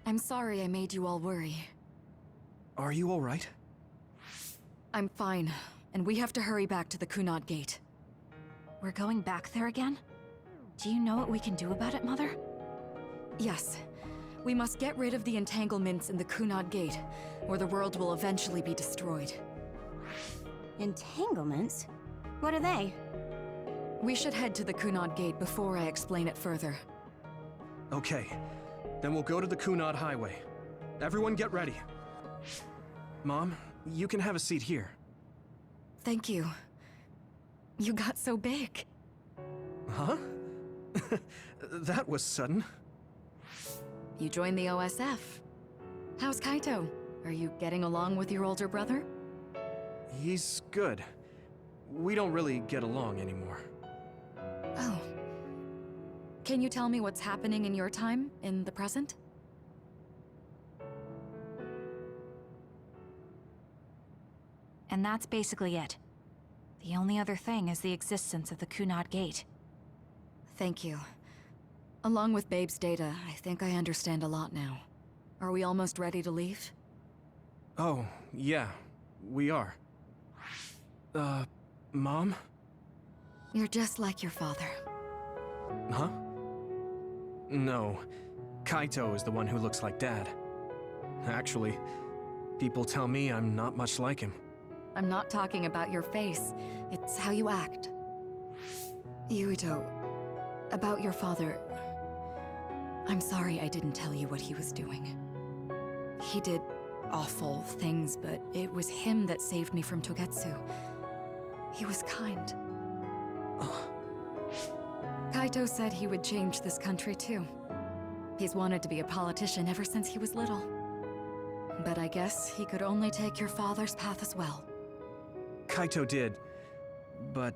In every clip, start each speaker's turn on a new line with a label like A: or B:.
A: I'm sorry I made you all worry.
B: Are you alright?
A: I'm fine, and we have to hurry back to the Kunad Gate.
C: We're going back there again? Do you know what we can do about it, Mother?
A: Yes. We must get rid of the entanglements in the Kunad Gate, or the world will eventually be destroyed.
C: Entanglements? What are they?
A: We should head to the Kunad Gate before I explain it further.
B: Okay. Then we'll go to the Kunad Highway. Everyone get ready. Mom, you can have a seat here.
A: Thank you. You got so big.
B: Huh? That was sudden.
A: You joined the OSF. How's Kaito? Are you getting along with your older brother?
B: He's good. We don't really get along anymore.
A: Oh. Can you tell me what's happening in your time, in the present?
C: And that's basically it. The only other thing is the existence of the Kunad Gate.
A: Thank you. Along with Babe's data, I think I understand a lot now. Are we almost ready to leave?
B: Oh, yeah, we are. Mom?
A: You're just like your father.
B: Huh? No. Kaito is the one who looks like Dad. Actually, people tell me I'm not much like him.
A: I'm not talking about your face. It's how you act. Yuito, about your father... I'm sorry I didn't tell you what he was doing. He did awful things, but it was him that saved me from Togetsu. He was kind. Kaito said he would change this country too. He's wanted to be a politician ever since he was little. But I guess he could only take your father's path as well.
B: Kaito did, but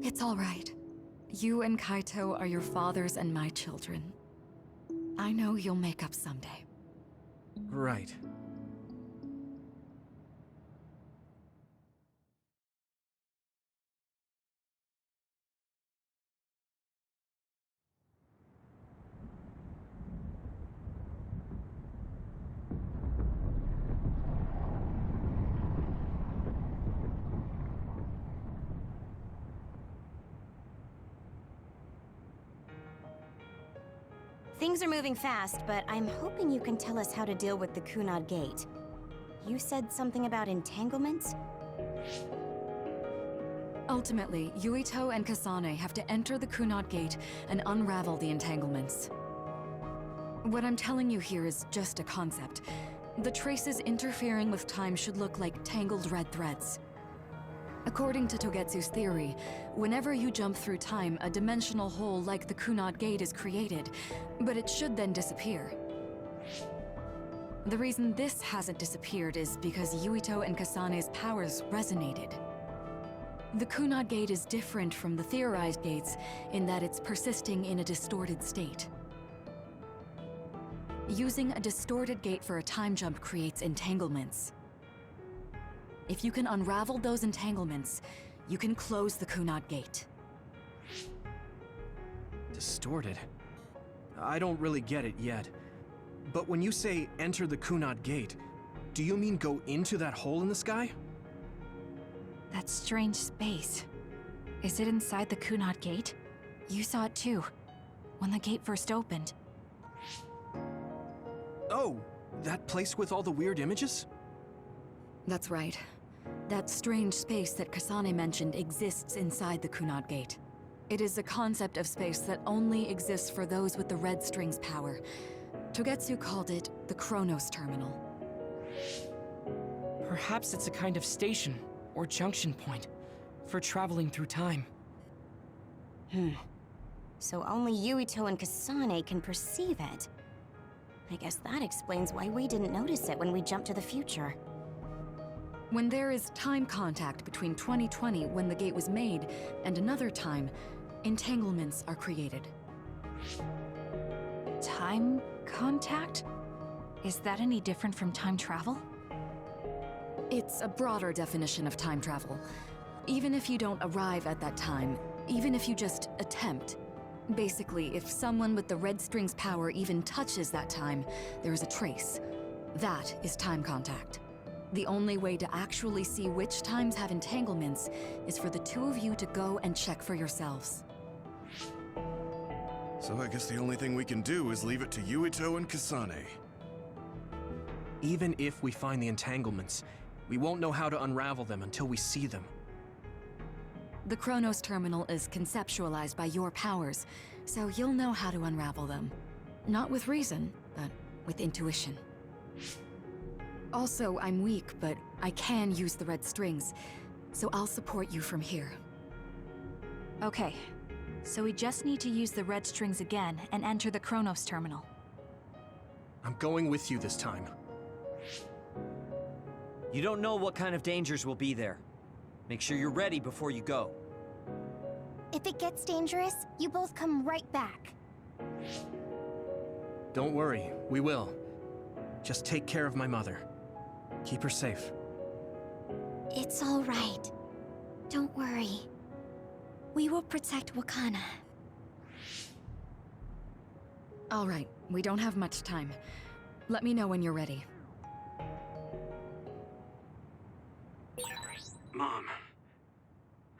A: It's all right. You and Kaito are your father's and my children. I know you'll make up someday.
B: Right.
D: Things are moving fast, but I'm hoping you can tell us how to deal with the Kunad Gate. You said something about entanglements?
A: Ultimately, Yuito and Kasane have to enter the Kunad Gate and unravel the entanglements. What I'm telling you here is just a concept. The traces interfering with time should look like tangled red threads. According to Togetsu's theory, whenever you jump through time, a dimensional hole like the Kunad Gate is created, but it should then disappear. The reason this hasn't disappeared is because Yuito and Kasane's powers resonated. The Kunad Gate is different from the theorized gates in that it's persisting in a distorted state. Using a distorted gate for a time jump creates entanglements. If you can unravel those entanglements, you can close the Kunad Gate.
B: Distorted? I don't really get it yet. But when you say enter the Kunad Gate, do you mean go into that hole in the sky?
C: That strange space. Is it inside the Kunad Gate? You saw it too, when the gate first opened.
B: Oh, that place with all the weird images?
A: That's right. That strange space that Kasane mentioned exists inside the Kunad Gate. It is a concept of space that only exists for those with the red string's power. Togetsu called it the Chronos Terminal.
E: Perhaps it's a kind of station, or junction point, for traveling through time.
D: So only Yuito and Kasane can perceive it. I guess that explains why we didn't notice it when we jumped to the future.
A: When there is time contact between 2020, when the gate was made, and another time, entanglements are created.
C: Time contact? Is that any different from time travel?
A: It's a broader definition of time travel. Even if you don't arrive at that time, even if you just attempt, Basically, if someone with the red string's power even touches that time, there is a trace. That is time contact. The only way to actually see which times have entanglements is for the two of you to go and check for yourselves.
F: So I guess the only thing we can do is leave it to Yuito and Kasane.
B: Even if we find the entanglements, we won't know how to unravel them until we see them.
A: The Chronos terminal is conceptualized by your powers, so you'll know how to unravel them. Not with reason, but with intuition. Also, I'm weak, but I can use the red strings, so I'll support you from here.
C: Okay, so we just need to use the red strings again and enter the Chronos terminal.
B: I'm going with you this time.
G: You don't know what kind of dangers will be there. Make sure you're ready before you go.
D: If it gets dangerous, you both come right back.
B: Don't worry, we will. Just take care of my mother. Keep her safe.
D: It's all right. Don't worry. We will protect Wakana.
A: All right, we don't have much time. Let me know when you're ready.
B: Mom,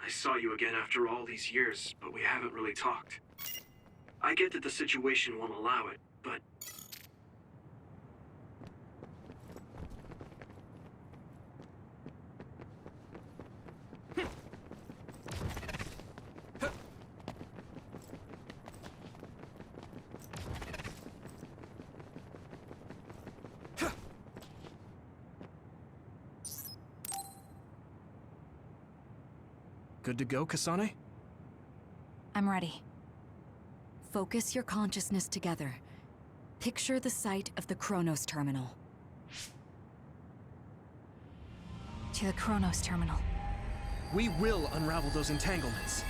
B: I saw you again after all these years, but we haven't really talked. I get that the situation won't allow it, but... Good to go, Kasane?
C: I'm ready.
A: Focus your consciousness together. Picture the site of the Chronos terminal.
C: To the Chronos terminal.
B: We will unravel those entanglements.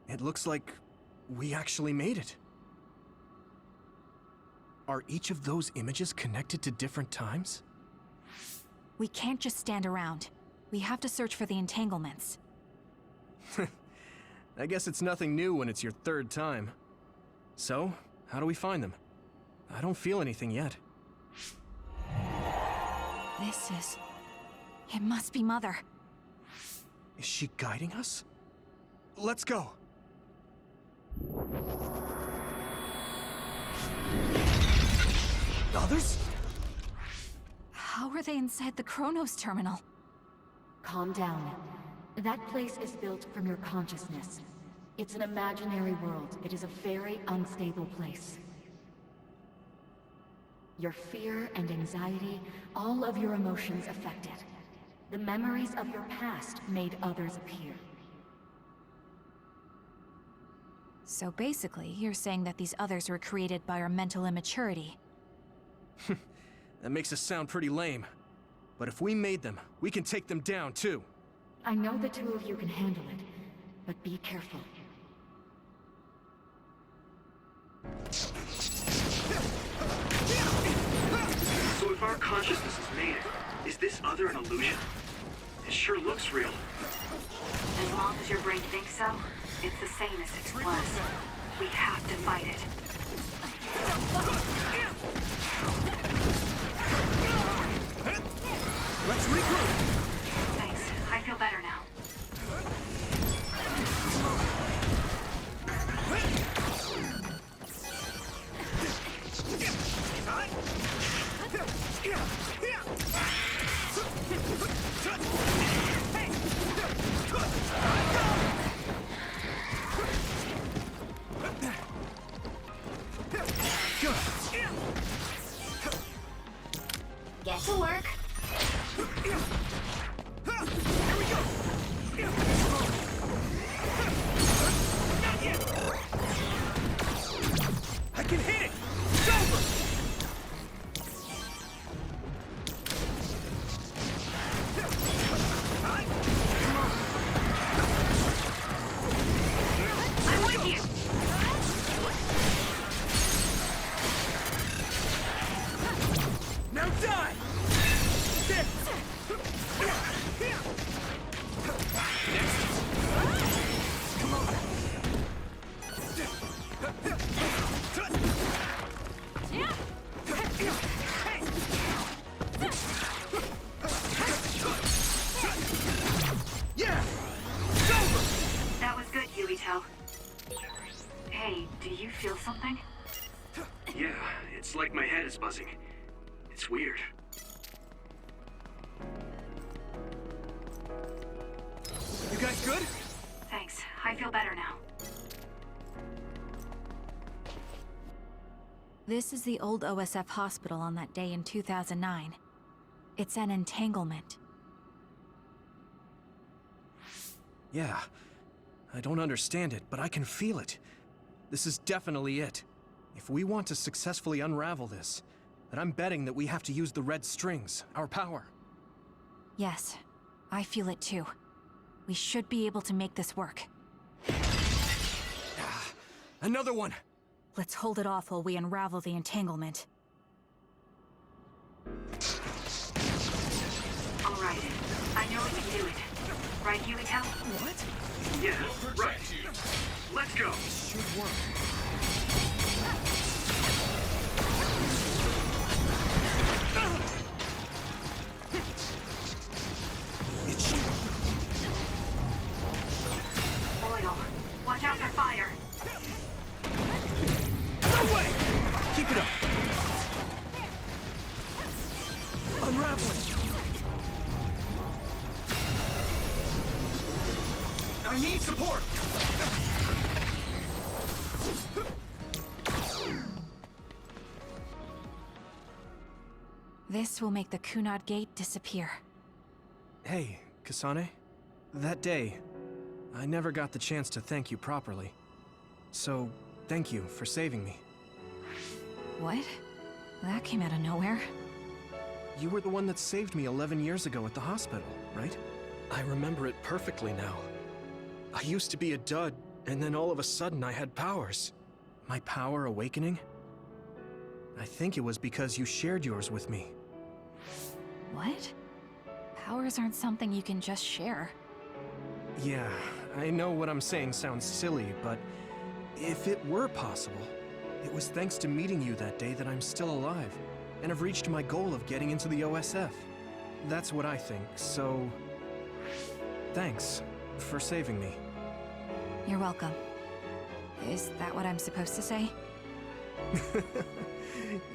B: It looks like we actually made it. Are each of those images connected to different times?
C: We can't just stand around. We have to search for the entanglements.
B: I guess it's nothing new when it's your third time. So, how do we find them? I don't feel anything yet.
C: This is... It must be Mother.
B: Is she guiding us? Let's go! Others?
C: How are they inside the Chronos terminal?
H: Calm down. That place is built from your consciousness. It's an imaginary world. It is a very unstable place. Your fear and anxiety, all of your emotions affect it. The memories of your past made others appear.
C: So basically, you're saying that these others were created by our mental immaturity.
B: That makes us sound pretty lame. But if we made them, we can take them down too.
H: I know the two of you can handle it, but be careful.
B: So if our consciousness has made it, is this other an illusion? It sure looks real.
I: As long as your brain thinks so, it's the same as it was. We have to fight it.
B: Let's regroup!
I: Thanks. I feel better now.
D: Get to work.
B: I can hit it! It's over!
I: I'm with you!
B: Yeah!
I: That was good, Yuito. Hey, do you feel something?
B: Yeah, it's like my head is buzzing. It's weird. You guys good?
I: Thanks. I feel better now.
C: This is the old OSF hospital on that day in 2009. It's an entanglement.
B: Yeah. I don't understand it, but I can feel it. This is definitely it. If we want to successfully unravel this, then I'm betting that we have to use the red strings, our power.
C: Yes, I feel it too. We should be able to make this work.
B: Another one!
C: Let's hold it off while we unravel the entanglement.
I: All right. I know we can do it. Right, Yuito?
B: What? Yeah, right. Let's go. Should work. It should.
I: Oil. Watch out for fire.
B: No way! Keep it up. Unraveling. I need support.
C: This will make the Kunad Gate disappear.
B: Hey, Kasane. That day, I never got the chance to thank you properly. So, thank you for saving me.
C: What? That came out of nowhere.
B: You were the one that saved me 11 years ago at the hospital, right? I remember it perfectly now. I used to be a dud, and then all of a sudden I had powers. My power awakening? I think it was because you shared yours with me.
C: What? Powers aren't something you can just share.
B: Yeah, I know what I'm saying sounds silly, but if it were possible, it was thanks to meeting you that day that I'm still alive, and have reached my goal of getting into the OSF. That's what I think, so... thanks for saving me.
C: You're welcome. Is that what I'm supposed to say?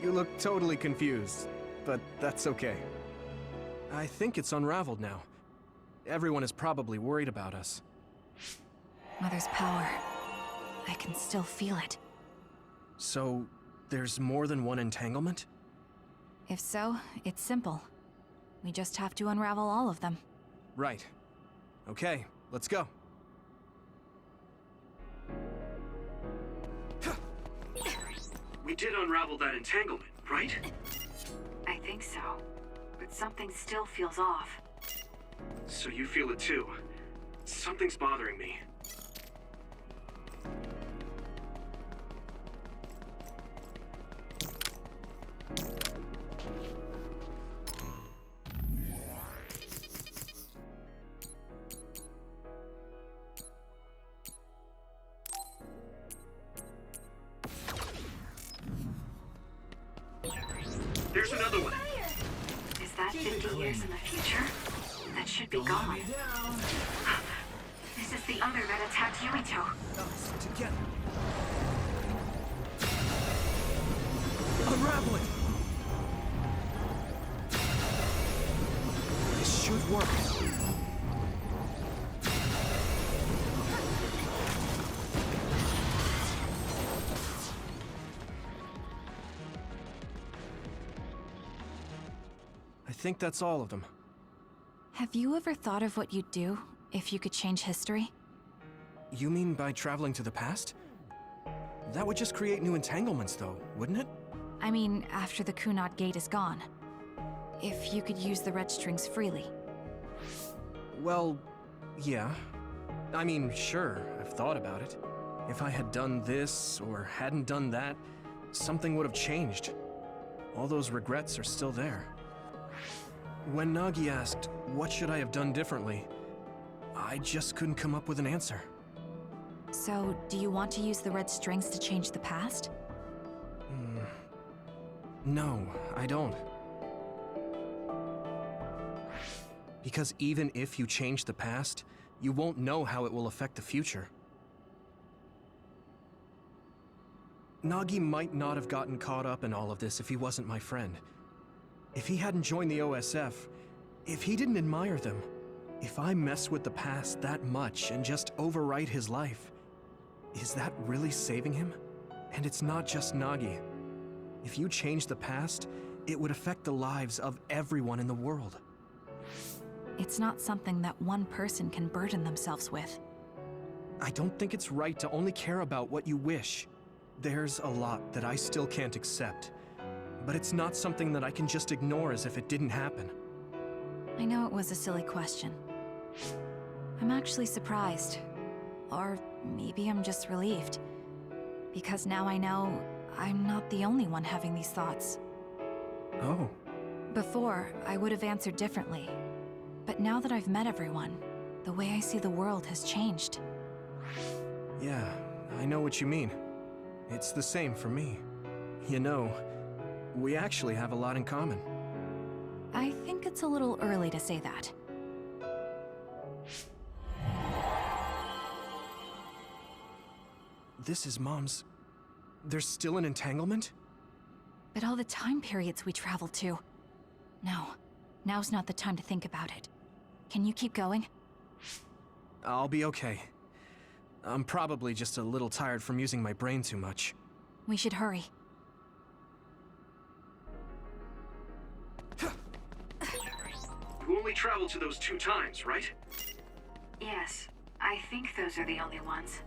B: You look totally confused, but that's okay. I think it's unraveled now. Everyone is probably worried about us.
C: Mother's power. I can still feel it.
B: So, there's more than one entanglement?
C: If so, it's simple. We just have to unravel all of them.
B: Right. Okay, let's go. We did unravel that entanglement, right?
I: I think so. But something still feels off.
B: So you feel it too. Something's bothering me. There's another one.
I: Is that 50 years in the future? That should be gone. This is the other that attacked Yuito.
B: Us together. Unravel it. This should work. I think that's all of them.
C: Have you ever thought of what you'd do if you could change history?
B: You mean by traveling to the past? That would just create new entanglements, though, wouldn't it?
C: I mean, after the Kunad Gate is gone. If you could use the red strings freely.
B: Well, yeah. I mean, sure, I've thought about it. If I had done this, or hadn't done that, something would have changed. All those regrets are still there. When Nagi asked, what should I have done differently, I just couldn't come up with an answer.
C: So, do you want to use the red strings to change the past?
B: No, I don't. Because even if you change the past, you won't know how it will affect the future. Nagi might not have gotten caught up in all of this if he wasn't my friend. If he hadn't joined the OSF, if he didn't admire them, if I mess with the past that much and just overwrite his life, is that really saving him? And it's not just Nagi. If you change the past, it would affect the lives of everyone in the world.
C: It's not something that one person can burden themselves with.
B: I don't think it's right to only care about what you wish. There's a lot that I still can't accept, but it's not something that I can just ignore as if it didn't happen.
C: I know it was a silly question. I'm actually surprised. Or maybe I'm just relieved. Because now I know I'm not the only one having these thoughts.
B: Oh.
C: Before, I would have answered differently. But now that I've met everyone, the way I see the world has changed.
B: Yeah, I know what you mean. It's the same for me. You know, we actually have a lot in common.
C: I think it's a little early to say that.
B: This is Mom's... There's still an entanglement?
C: But all the time periods we traveled to. No, now's not the time to think about it. Can you keep going?
B: I'll be okay. I'm probably just a little tired from using my brain too much.
C: We should hurry.
B: You only traveled to those 2 times, right?
I: Yes, I think those are the only ones.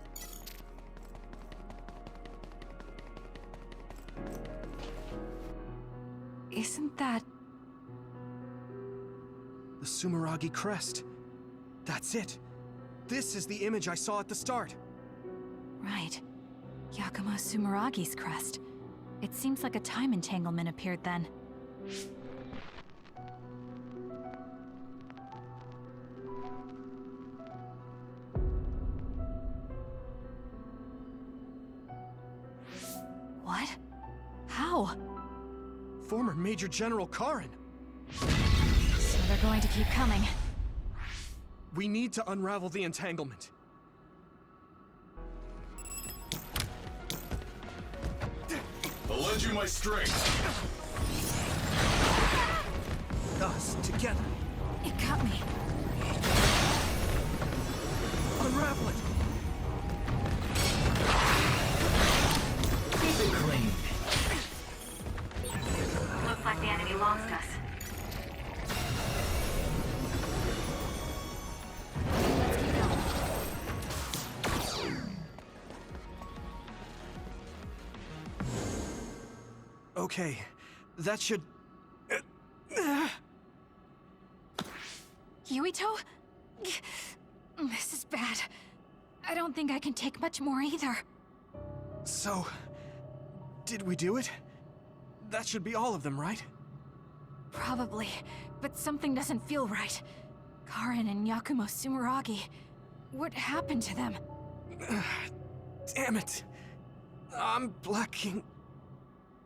C: Isn't that...
B: The Sumeragi crest. That's it. This is the image I saw at the start.
C: Right. Yakumo Sumeragi's crest. It seems like a time entanglement appeared then. What? How?
B: Former Major General Karin.
C: So they're going to keep coming.
B: We need to unravel the entanglement.
F: I'll lend you my strength.
B: Us, together.
C: It got me.
B: Unravel it!
J: Keep it clean.
I: Looks like the enemy lost us.
C: Let's keep going.
B: Okay, that should...
C: Yuito? This is bad. I don't think I can take much more either.
B: So... did we do it? That should be all of them, right?
C: Probably, but something doesn't feel right. Karin and Yakumo Sumeragi. What happened to them?
B: Damn it! I'm blacking...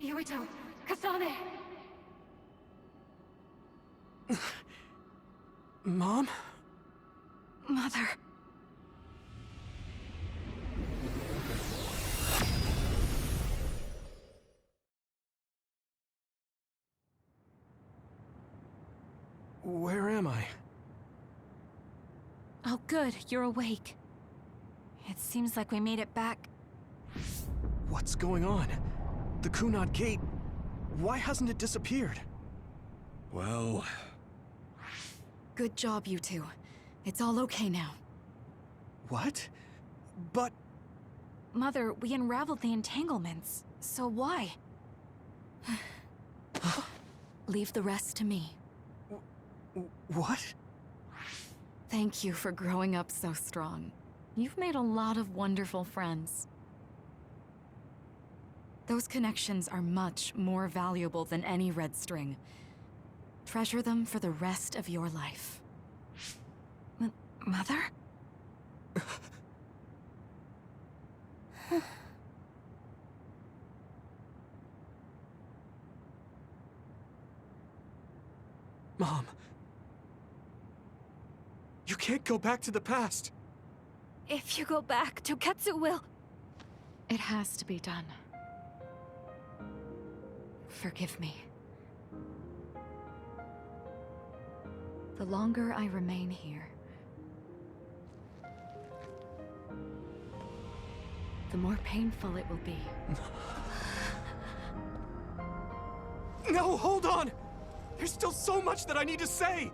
H: Yuito! Kasane!
B: Mom?
C: Mother...
B: Where am I?
C: Oh good, you're awake. It seems like we made it back.
B: What's going on? The Kunad Gate... Why hasn't it disappeared?
F: Well...
A: Good job, you two. It's all okay now.
B: What? But...
C: Mother, we unraveled the entanglements. So why?
A: Leave the rest to me.
B: What?
A: Thank you for growing up so strong. You've made a lot of wonderful friends. Those connections are much more valuable than any red string. Treasure them for the rest of your life.
C: Mother?
B: Mom. You can't go back to the past.
C: If you go back, Toketsu will...
A: It has to be done. Forgive me. The longer I remain here, the more painful it will be.
B: No, hold on! There's still so much that I need to say!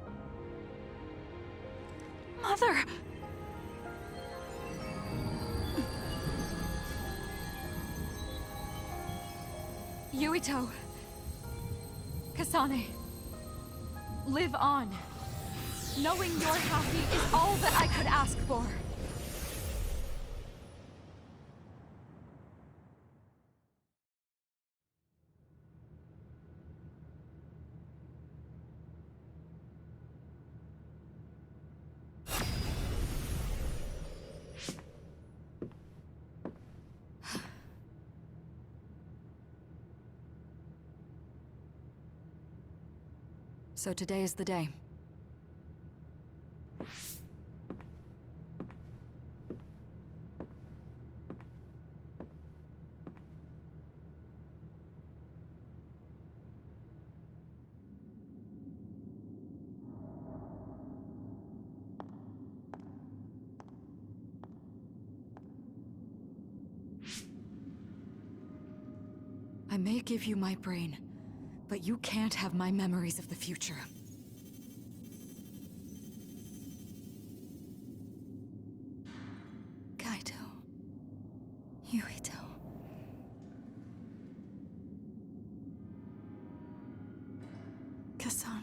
C: Mother!
A: Yuito! Kasane! Live on! Knowing you're happy is all that I could ask for! So today is the day. I may give you my brain, but you can't have my memories of the future. Kaito. Yuito. Kasane.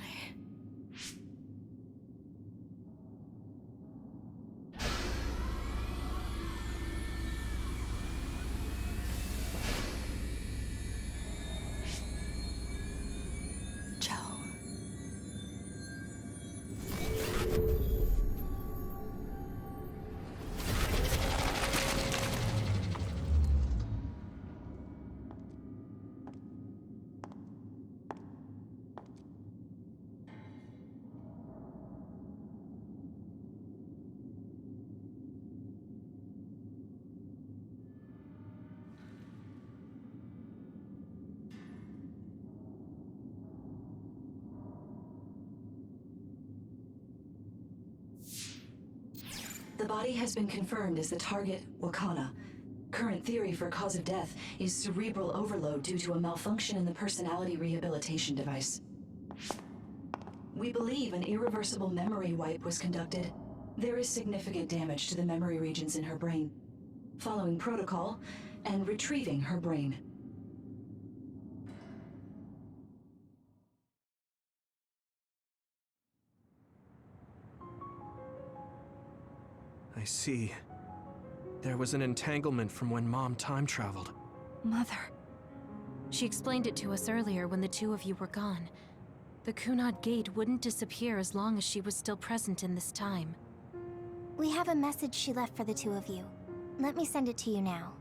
J: The body has been confirmed as the target, Wakana. Current theory for cause of death is cerebral overload due to a malfunction in the personality rehabilitation device. We believe an irreversible memory wipe was conducted. There is significant damage to the memory regions in her brain. Following protocol and retrieving her brain.
B: I see. There was an entanglement from when Mom time traveled.
C: Mother. She explained it to us earlier when the two of you were gone. The Kunad Gate wouldn't disappear as long as she was still present in this time.
D: We have a message she left for the two of you. Let me send it to you now.